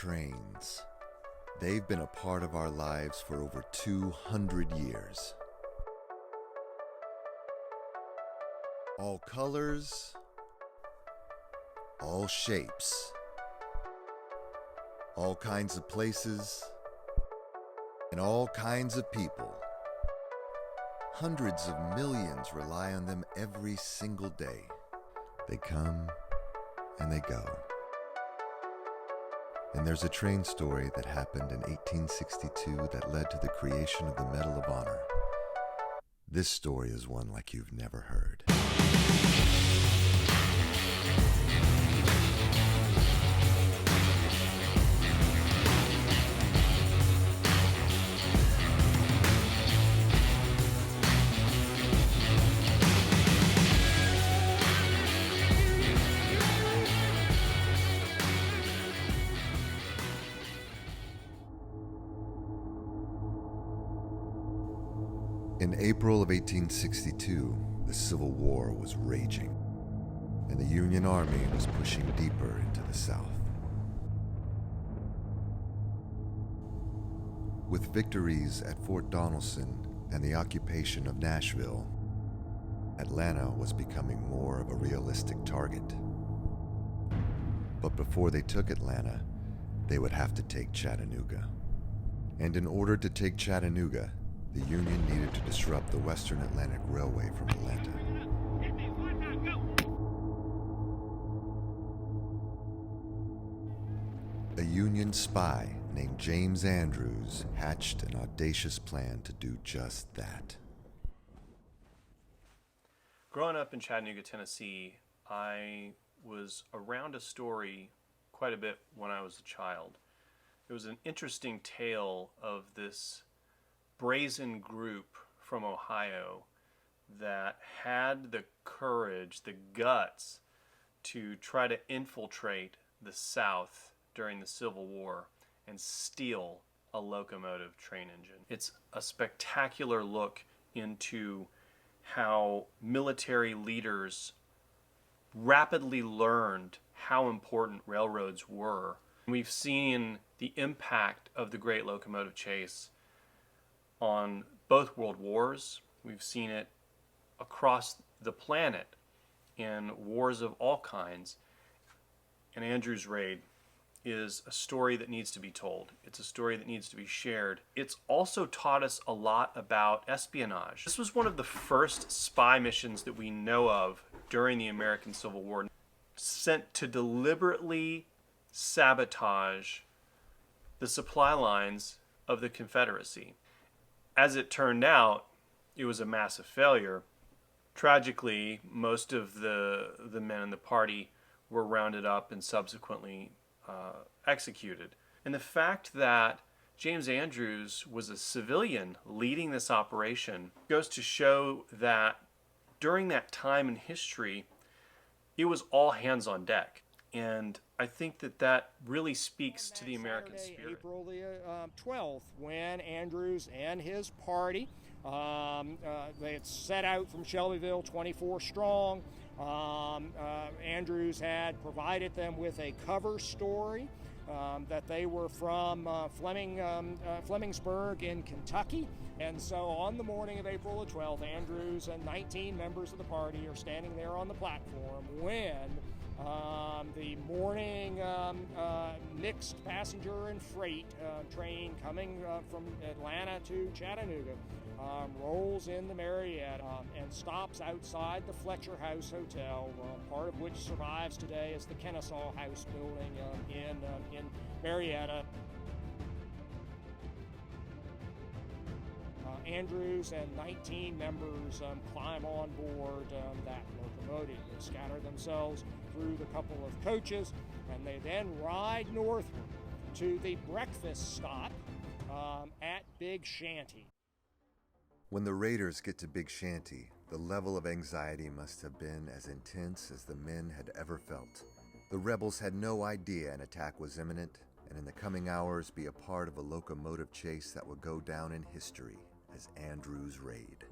trains. They've been a part of our lives for over 200 years. All colors, all shapes, all kinds of places, and all kinds of people. Hundreds of millions rely on them every single day. They come and they go. And there's a train story that happened in 1862 that led to the creation of the Medal of Honor. This story is one like you've never heard. In April of 1862, the Civil War was raging, and the Union Army was pushing deeper into the South. With victories at Fort Donelson and the occupation of Nashville, Atlanta was becoming more of a realistic target. But before they took Atlanta, they would have to take Chattanooga. And in order to take Chattanooga, the Union needed to disrupt the Western Atlantic Railway from Atlanta. A Union spy named James Andrews hatched an audacious plan to do just that. Growing up in Chattanooga, Tennessee, I was around a story quite a bit when I was a child. It was an interesting tale of this brazen group from Ohio that had the courage, the guts to try to infiltrate the South during the Civil War and steal a locomotive train engine. It's a spectacular look into how military leaders rapidly learned how important railroads were. We've seen the impact of the Great Locomotive Chase on both world wars. We've seen it across the planet in wars of all kinds. And Andrews Raid is a story that needs to be told. It's a story that needs to be shared. It's also taught us a lot about espionage. This was one of the first spy missions that we know of during the American Civil War, sent to deliberately sabotage the supply lines of the Confederacy. As it turned out, it was a massive failure. Tragically, most of the men in the party were rounded up and subsequently executed. And the fact that James Andrews was a civilian leading this operation goes to show that during that time in history, it was all hands on deck. And I think that really speaks to the American spirit. April the 12th, when Andrews and his party, they had set out from Shelbyville 24 strong. Andrews had provided them with a cover story that they were from Flemingsburg in Kentucky. And so on the morning of April the 12th, Andrews and 19 members of the party are standing there on the platform when the morning mixed passenger and freight train coming from Atlanta to Chattanooga rolls into Marietta and stops outside the Fletcher House Hotel, part of which survives today as the Kennesaw House building in Marietta. Andrews and 19 members climb on board that locomotive. They scatter themselves through the couple of coaches, and they then ride northward to the breakfast stop at Big Shanty. When the raiders get to Big Shanty, the level of anxiety must have been as intense as the men had ever felt. The rebels had no idea an attack was imminent, and in the coming hours be a part of a locomotive chase that would go down in history as Andrews Raid.